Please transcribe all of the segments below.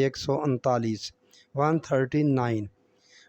139, 139।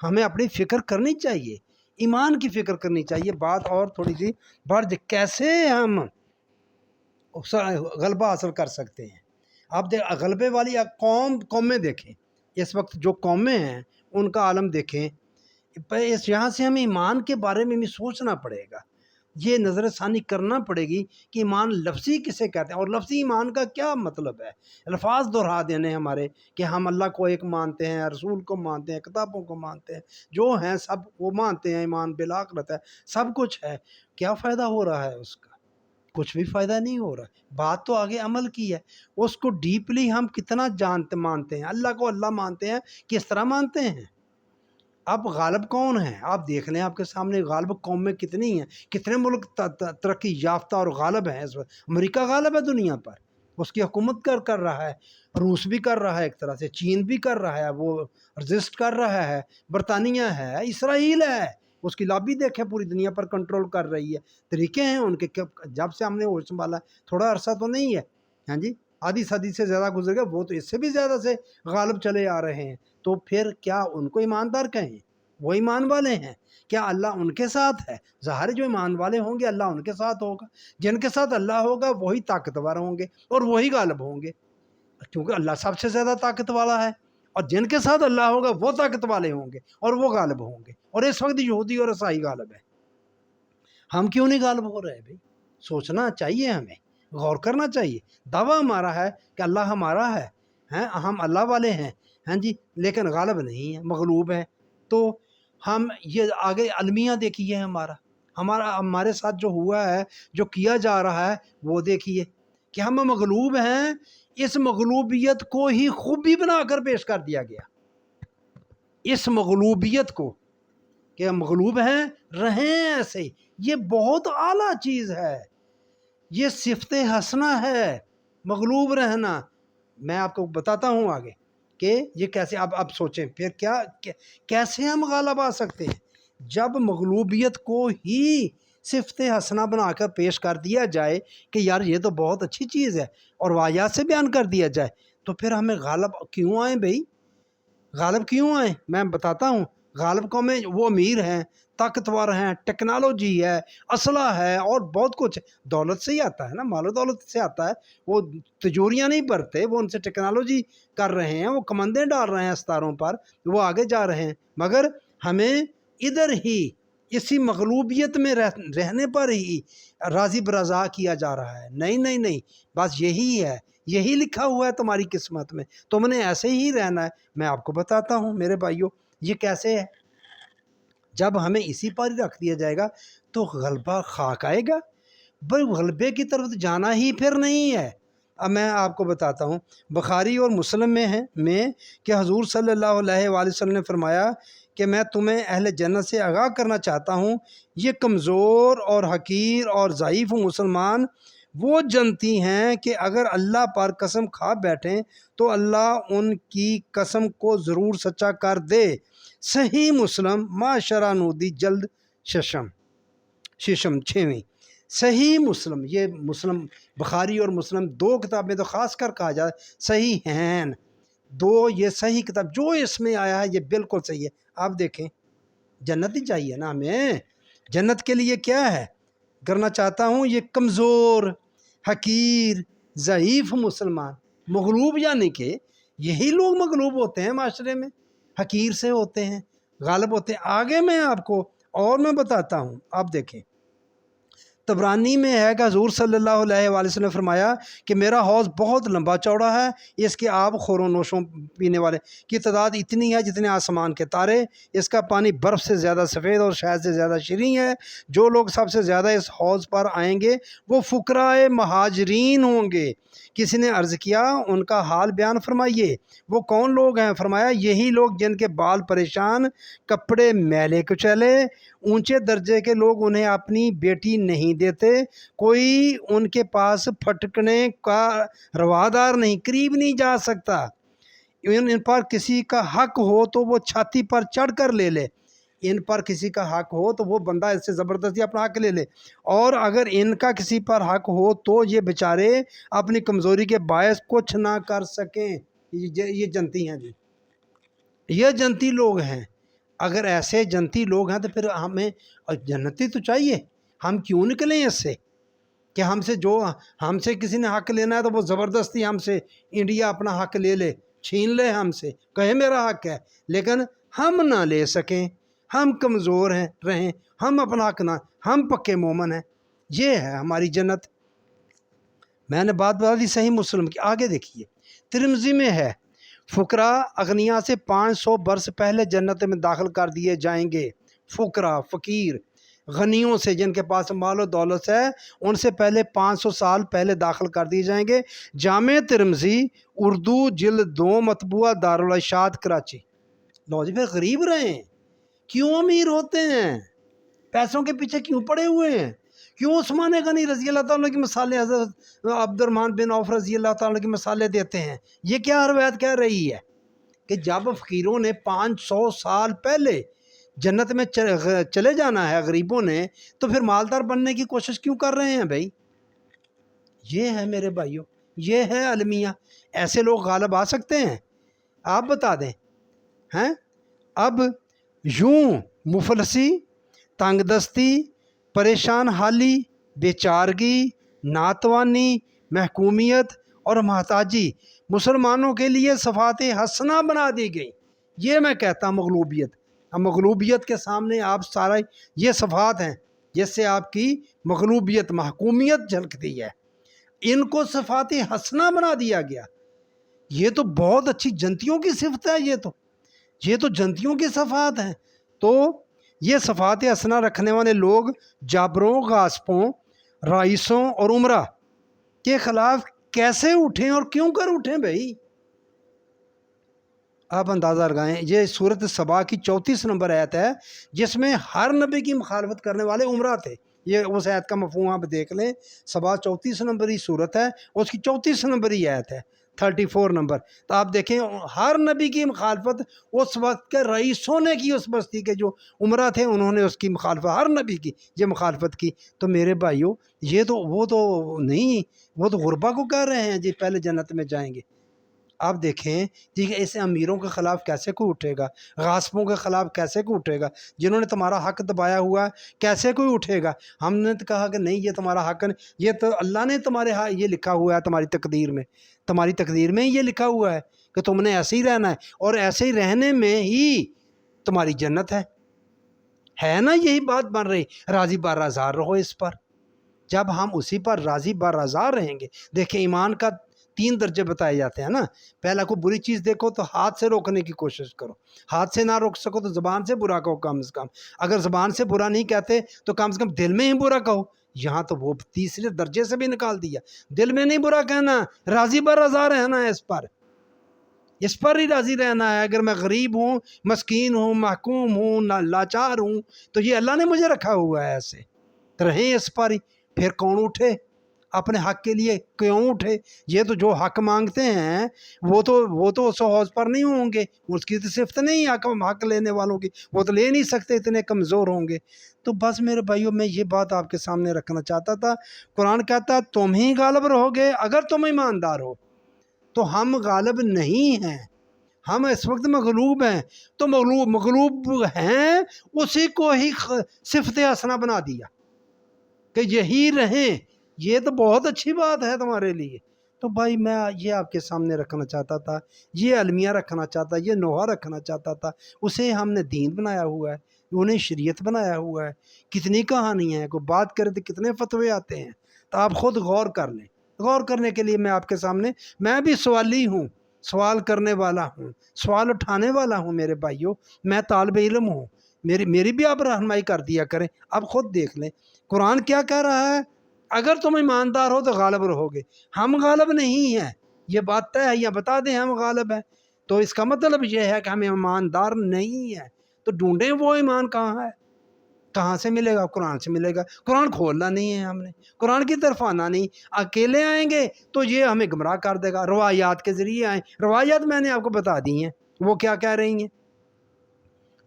ہمیں اپنی فکر کرنی چاہیے، ایمان کی فکر کرنی چاہیے۔ بات اور تھوڑی سی بڑھ جائے، کیسے ہم غلبہ حاصل کر سکتے ہیں۔ آپ غلبے والی قومیں دیکھیں، اس وقت جو قومیں ہیں ان کا عالم دیکھیں، یہاں سے ہمیں ایمان کے بارے میں بھی سوچنا پڑے گا، یہ نظر ثانی کرنا پڑے گی کہ ایمان لفظی کسے کہتے ہیں اور لفظی ایمان کا کیا مطلب ہے۔ الفاظ دہرا دینے ہمارے کہ ہم اللہ کو ایک مانتے ہیں، رسول کو مانتے ہیں، کتابوں کو مانتے ہیں، جو ہیں سب وہ مانتے ہیں، ایمان بالآخرت ہے، سب کچھ ہے، کیا فائدہ ہو رہا ہے اس کا؟ کچھ بھی فائدہ نہیں ہو رہا۔ بات تو آگے عمل کی ہے، اس کو ڈیپلی ہم کتنا مانتے ہیں، اللہ کو اللہ مانتے ہیں، کس طرح مانتے ہیں۔ اب غالب کون ہیں؟ آپ دیکھ لیں، آپ کے سامنے غالب قومیں کتنی ہیں، کتنے ملک ترقی یافتہ اور غالب ہیں اس وقت۔ امریکہ غالب ہے دنیا پر، اس کی حکومت کر رہا ہے، روس بھی کر رہا ہے، ایک طرح سے چین بھی کر رہا ہے، وہ رزسٹ کر رہا ہے، برطانیہ ہے، اسرائیل ہے، اس کی لابی دیکھیں پوری دنیا پر کنٹرول کر رہی ہے۔ طریقے ہیں ان کے، جب سے ہم نے وہ سنبھالا ہے، تھوڑا عرصہ تو نہیں ہے، ہاں جی، آدھی صدی سے زیادہ گزر گیا، وہ تو اس سے بھی زیادہ سے غالب چلے آ رہے ہیں۔ تو پھر کیا ان کو ایماندار کہیں؟ وہ ایمان والے ہیں، کیا اللہ ان کے ساتھ ہے؟ ظاہر جو ایمان والے ہوں گے اللہ ان کے ساتھ ہوگا، جن کے ساتھ اللہ ہوگا وہی طاقتور ہوں گے اور وہی غالب ہوں گے، کیونکہ اللہ سب سے زیادہ طاقت والا ہے، اور جن کے ساتھ اللہ ہوگا وہ طاقت والے ہوں گے اور وہ غالب ہوں گے۔ اور اس وقت یہودی اور عیسائی غالب ہے، ہم کیوں نہیں غالب ہو رہے بھائی؟ سوچنا چاہیے، ہمیں غور کرنا چاہیے۔ دعویٰ ہمارا ہے کہ اللہ ہمارا ہے، ہم اللہ والے ہیں، ہاں جی، لیکن غالب نہیں ہے، مغلوب ہے۔ تو ہم یہ آگے المیہ دیکھیے، ہمارے ساتھ جو ہوا ہے، جو کیا جا رہا ہے، وہ دیکھیے کہ ہم مغلوب ہیں۔ اس مغلوبیت کو ہی خوبی بنا کر پیش کر دیا گیا، اس مغلوبیت کو کہ مغلوب ہیں، رہیں ایسے ہی، یہ بہت اعلیٰ چیز ہے، یہ صفت حسنہ ہے، مغلوب رہنا۔ میں آپ کو بتاتا ہوں آگے کہ یہ کیسے، اب سوچیں پھر کیسے ہم غالب آ سکتے ہیں، جب مغلوبیت کو ہی صفت حسنہ بنا کر پیش کر دیا جائے کہ یار یہ تو بہت اچھی چیز ہے، اور آیات سے بیان کر دیا جائے، تو پھر ہمیں غالب کیوں آئیں بھائی؟ غالب کیوں آئیں؟ میں بتاتا ہوں۔ غالب قومیں وہ امیر ہیں، طاقتور ہیں، ٹیکنالوجی ہے، اسلحہ ہے، اور بہت کچھ دولت سے ہی آتا ہے نا، مال و دولت سے آتا ہے۔ وہ تجوریاں نہیں بھرتے، وہ ان سے ٹیکنالوجی کر رہے ہیں، وہ کمندیں ڈال رہے ہیں استاروں پر، وہ آگے جا رہے ہیں، مگر ہمیں ادھر ہی اسی مغلوبیت میں رہنے پر ہی راضی برضا کیا جا رہا ہے۔ نہیں نہیں نہیں، بس یہی ہے، یہی لکھا ہوا ہے تمہاری قسمت میں، تم نے ایسے ہی رہنا ہے۔ میں آپ کو بتاتا ہوں میرے بھائیوں، یہ کیسے ہے۔ جب ہمیں اسی پر ہی رکھ دیا جائے گا تو غلبہ خاک آئے گا، بھائی غلبے کی طرف جانا ہی پھر نہیں ہے۔ اب میں آپ کو بتاتا ہوں، بخاری اور مسلم میں کہ حضور صلی اللہ علیہ وآلہ وسلم نے فرمایا کہ میں تمہیں اہل جنت سے آگاہ کرنا چاہتا ہوں، یہ کمزور اور حقیر اور ضعیف مسلمان وہ جنتی ہیں کہ اگر اللہ پر قسم کھا بیٹھیں تو اللہ ان کی قسم کو ضرور سچا کر دے۔ صحیح مسلم معاشرہ نودی جلد ششم 6ویں۔ صحیح مسلم، یہ مسلم بخاری اور مسلم دو کتابیں تو خاص کر کہا جاتا ہے صحیح ہیں، دو یہ صحیح کتاب، جو اس میں آیا ہے یہ بالکل صحیح ہے۔ آپ دیکھیں، جنت ہی چاہیے نا ہمیں، جنت کے لیے کیا ہے کرنا چاہتا ہوں، یہ کمزور حقیر ضعیف مسلمان، مغلوب یعنی کہ یہی لوگ مغلوب ہوتے ہیں معاشرے میں، حقیر سے ہوتے ہیں، غالب ہوتے ہیں۔ آگے میں آپ کو اور میں بتاتا ہوں، آپ دیکھیں طبرانی میں ہے کہ حضور صلی اللہ علیہ وآلہ وسلم نے فرمایا کہ میرا حوض بہت لمبا چوڑا ہے، اس کے آب خوروں نوشوں پینے والے کی تعداد اتنی ہے جتنے آسمان کے تارے، اس کا پانی برف سے زیادہ سفید اور شہد سے زیادہ شیریں ہے۔ جو لوگ سب سے زیادہ اس حوض پر آئیں گے وہ فقراء مہاجرین ہوں گے۔ کسی نے عرض کیا ان کا حال بیان فرمائیے، وہ کون لوگ ہیں؟ فرمایا یہی لوگ جن کے بال پریشان، کپڑے میلے کچیلے، اونچے درجے کے لوگ انہیں اپنی بیٹی نہیں دیتے، کوئی ان کے پاس پھٹکنے کا روادار نہیں، قریب نہیں جا سکتا، ان پر کسی کا حق ہو تو وہ چھاتی پر چڑھ کر لے لے، ان پر کسی کا حق ہو تو وہ بندہ اس سے زبردستی اپنا حق لے لے، اور اگر ان کا کسی پر حق ہو تو یہ بیچارے اپنی کمزوری کے باعث کچھ نہ کر سکیں۔ یہ جنتی ہیں جی، یہ جنتی لوگ ہیں۔ اگر ایسے جنتی لوگ ہیں تو پھر ہمیں جنتی تو چاہیے، ہم کیوں نکلیں اس سے کہ ہم سے کسی نے حق لینا ہے تو وہ زبردستی ہم سے انڈیا اپنا حق لے لے، چھین لے ہم سے، کہے میرا حق ہے، لیکن ہم نہ لے سکیں، ہم کمزور رہیں، ہم اپنا حق نہ، ہم پکے مومن ہیں، یہ ہے ہماری جنت۔ میں نے بات بتا دی صحیح مسلم کی، آگے دیکھیے ترمذی میں ہے فقراء اغنیاء سے 500 برس پہلے جنت میں داخل کر دیے جائیں گے۔ فقراء فقیر غنیوں سے، جن کے پاس مال و دولت ہے، ان سے پہلے 500 سال پہلے داخل کر دیے جائیں گے۔ جامع ترمذی اردو جلد 2 مطبوعہ دارالاشاعت کراچی۔ لو جی، پھر غریب رہیں، کیوں امیر ہوتے ہیں؟ پیسوں کے پیچھے کیوں پڑے ہوئے ہیں؟ کیوں عثمان غنی رضی اللہ تعالیٰ کی مثالیں، حضرت عبد الرحمن بن عوف رضی اللہ تعالیٰ کی مثالیں دیتے ہیں؟ یہ کیا روایت کہہ رہی ہے کہ جب فقیروں نے 500 سال پہلے جنت میں چلے جانا ہے غریبوں نے، تو پھر مالدار بننے کی کوشش کیوں کر رہے ہیں بھائی؟ یہ ہے میرے بھائیوں، یہ ہے المیہ۔ ایسے لوگ غالب آ سکتے ہیں؟ آپ بتا دیں ہیں؟ اب یوں مفلسی، تنگ دستی، پریشان حالی، بیچارگی، ناتوانی، محکومیت اور محتاجی مسلمانوں کے لیے صفات حسنہ بنا دی گئی۔ یہ میں کہتا ہوں مغلوبیت۔ اب مغلوبیت کے سامنے آپ سارا یہ صفات ہیں جس سے آپ کی مغلوبیت، محکومیت جھلکتی ہے، ان کو صفات حسنہ بنا دیا گیا۔ یہ تو بہت اچھی جنتیوں کی صفت ہے، یہ تو جنتیوں کی صفات ہیں۔ تو یہ صفات حسنہ رکھنے والے لوگ جابروں، غاصبوں، رئیسوں اور عمرہ کے خلاف کیسے اٹھیں اور کیوں کر اٹھیں بھائی؟ آپ اندازہ لگائیں، یہ سورۃ سبا کی 34 نمبر آیت ہے، جس میں ہر نبی کی مخالفت کرنے والے عمرہ تھے۔ یہ اس آیت کا مفہوم آپ دیکھ لیں، سبا 34 نمبری سورت ہے، اس کی 34 نمبری آیت ہے، 34 نمبر۔ تو آپ دیکھیں ہر نبی کی مخالفت اس وقت کے رئیسوں نے کی، اس بستی کے جو عمرہ تھے انہوں نے اس کی مخالفت، ہر نبی کی یہ مخالفت کی۔ تو میرے بھائیوں، وہ تو نہیں، وہ تو غربا کو کہہ رہے ہیں جی پہلے جنت میں جائیں گے۔ آپ دیکھیں ٹھیک ہے، ایسے امیروں کے خلاف کیسے کوئی اٹھے گا؟ غاصبوں کے خلاف کیسے کوئی اٹھے گا؟ جنہوں نے تمہارا حق دبایا ہوا ہے کیسے کوئی اٹھے گا؟ ہم نے تو کہا کہ نہیں، یہ تمہارا حق نہیں، یہ تو اللہ نے تمہارے یہ لکھا ہوا ہے، تمہاری تقدیر میں یہ لکھا ہوا ہے کہ تم نے ایسے ہی رہنا ہے، اور ایسے ہی رہنے میں ہی تمہاری جنت ہے نا؟ یہی بات بن رہی، راضی بارضا رہو اس پر۔ جب ہم اسی پر راضی بارضا رہیں گے، دیکھیں ایمان کا 3 درجے بتائے جاتے ہیں نا۔ پہلا، کوئی بری چیز دیکھو تو ہاتھ سے روکنے کی کوشش کرو، ہاتھ سے نہ روک سکو تو زبان سے برا کہو کم از کم، اگر زبان سے برا نہیں کہتے تو کم سے کم دل میں ہی برا کہو۔ یہاں تو وہ تیسرے درجے سے بھی نکال دیا، دل میں نہیں برا کہنا، راضی برضا رہنا ہے، اس پر ہی راضی رہنا ہے۔ اگر میں غریب ہوں، مسکین ہوں، محکوم ہوں، لاچار ہوں، تو یہ اللہ نے مجھے رکھا ہوا ہے، ایسے رہیں اس پر ہی۔ پھر کون اٹھے اپنے حق کے لیے؟ کیوں اٹھے؟ یہ تو جو حق مانگتے ہیں وہ تو اس حوض پر نہیں ہوں گے، اس کی تو صفت نہیں حق لینے والوں کی، وہ تو لے نہیں سکتے، اتنے کمزور ہوں گے۔ تو بس میرے بھائیوں، میں یہ بات آپ کے سامنے رکھنا چاہتا تھا۔ قرآن کہتا ہے تم ہی غالب رہو گے اگر تم ایماندار ہو۔ تو ہم غالب نہیں ہیں، ہم اس وقت مغلوب ہیں۔ تو مغلوب ہیں، اسی کو ہی صفت حسنہ بنا دیا کہ یہی رہیں۔ یہ تو بہت اچھی بات ہے تمہارے لیے۔ تو بھائی میں یہ آپ کے سامنے رکھنا چاہتا تھا، یہ المیہ رکھنا چاہتا، یہ نوحہ رکھنا چاہتا تھا۔ اسے ہم نے دین بنایا ہوا ہے، انہیں شریعت بنایا ہوا ہے۔ کتنی کہانیاں ہیں، کوئی بات کرے تو کتنے فتوے آتے ہیں۔ تو آپ خود غور کر لیں۔ غور کرنے کے لیے میں آپ کے سامنے، میں بھی سوالی ہوں، سوال کرنے والا ہوں، سوال اٹھانے والا ہوں میرے بھائیوں، میں طالب علم ہوں، میری بھی آپ رہنمائی کر دیا کریں۔ اب خود دیکھ لیں قرآن کیا کہہ رہا ہے، اگر تم ایماندار ہو تو غالب رہو گے۔ ہم غالب نہیں ہیں، یہ بات طے ہے، یا بتا دیں ہم غالب ہیں، تو اس کا مطلب یہ ہے کہ ہم ایماندار نہیں ہیں۔ تو ڈھونڈیں وہ ایمان کہاں ہے، کہاں سے ملے گا؟ قرآن سے ملے گا۔ قرآن کھولنا نہیں ہے ہم نے، قرآن کی طرف آنا نہیں۔ اکیلے آئیں گے تو یہ ہمیں گمراہ کر دے گا۔ روایات کے ذریعے آئیں، روایات میں نے آپ کو بتا دی ہیں وہ کیا کہہ رہی ہیں۔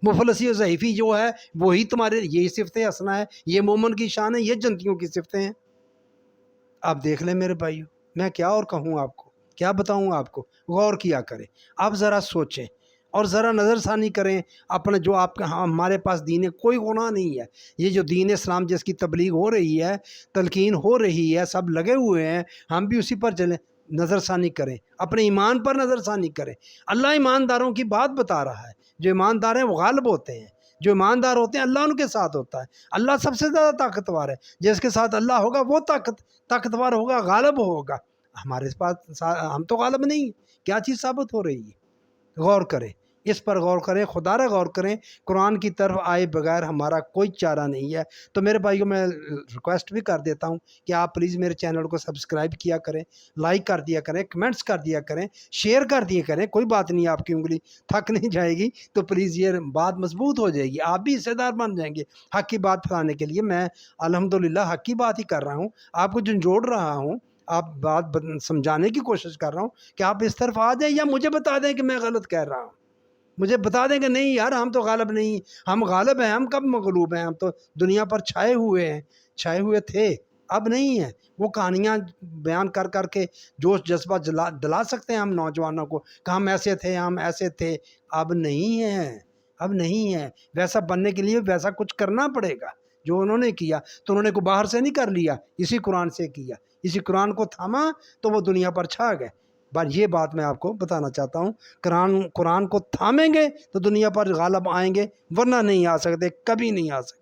مفلسی و ضعیفی جو ہے وہی تمہارے، یہی صفت حسنہ ہے، یہ مومن کی شان ہے، یہ جنتیوں کی صفتیں ہیں۔ آپ دیکھ لیں میرے بھائیو، میں کیا اور کہوں آپ کو، کیا بتاؤں آپ کو؟ غور کیا کریں، آپ ذرا سوچیں۔ اور ذرا نظر ثانی کریں اپنے جو آپ کے ہمارے پاس دین ہے، کوئی گناہ نہیں ہے۔ یہ جو دین اسلام جس کی تبلیغ ہو رہی ہے، تلقین ہو رہی ہے، سب لگے ہوئے ہیں، ہم بھی اسی پر چلیں۔ نظر ثانی کریں، اپنے ایمان پر نظر ثانی کریں۔ اللہ ایمانداروں کی بات بتا رہا ہے، جو ایماندار ہیں وہ غالب ہوتے ہیں، جو ایماندار ہوتے ہیں اللہ ان کے ساتھ ہوتا ہے۔ اللہ سب سے زیادہ طاقتور ہے، جس کے ساتھ اللہ ہوگا وہ طاقتور ہوگا، غالب ہوگا۔ ہمارے پاس ہم تو غالب نہیں ہیں۔ کیا چیز ثابت ہو رہی ہے؟ غور کریں، اس پر غور کریں، خدا را غور کریں۔ قرآن کی طرف آئے بغیر ہمارا کوئی چارہ نہیں ہے۔ تو میرے بھائیوں میں ریکویسٹ بھی کر دیتا ہوں کہ آپ پلیز میرے چینل کو سبسکرائب کیا کریں، لائک کر دیا کریں، کمنٹس کر دیا کریں، شیئر کر دیا کریں۔ کوئی بات نہیں، آپ کی انگلی تھک نہیں جائے گی، تو پلیز یہ بات مضبوط ہو جائے گی، آپ بھی حصے دار بن جائیں گے حق کی بات پھیلانے کے لیے۔ میں الحمدللہ حق کی بات ہی کر رہا ہوں، آپ کو جھنجھوڑ رہا ہوں، آپ بات سمجھانے کی کوشش کر رہا ہوں کہ آپ اس طرف آ جائیں، یا مجھے بتا دیں کہ میں غلط کہہ رہا ہوں، مجھے بتا دیں کہ نہیں یار ہم تو غالب نہیں، ہم غالب ہیں، ہم کب مغلوب ہیں، ہم تو دنیا پر چھائے ہوئے ہیں، چھائے ہوئے تھے، اب نہیں ہیں۔ وہ کہانیاں بیان کر کر کے جوش جذبہ دلا سکتے ہیں ہم نوجوانوں کو کہ ہم ایسے تھے، ہم ایسے تھے، اب نہیں ہیں، اب نہیں ہے۔ ویسا بننے کے لیے ویسا کچھ کرنا پڑے گا جو انہوں نے کیا، تو انہوں نے کو باہر سے نہیں کر لیا، اسی قرآن سے کیا، اسی قرآن کو تھاما تو وہ دنیا پر چھا گئے۔ بس یہ بات میں آپ کو بتانا چاہتا ہوں، قرآن کو تھامیں گے تو دنیا پر غالب آئیں گے، ورنہ نہیں آ سکتے، کبھی نہیں آ سکتے۔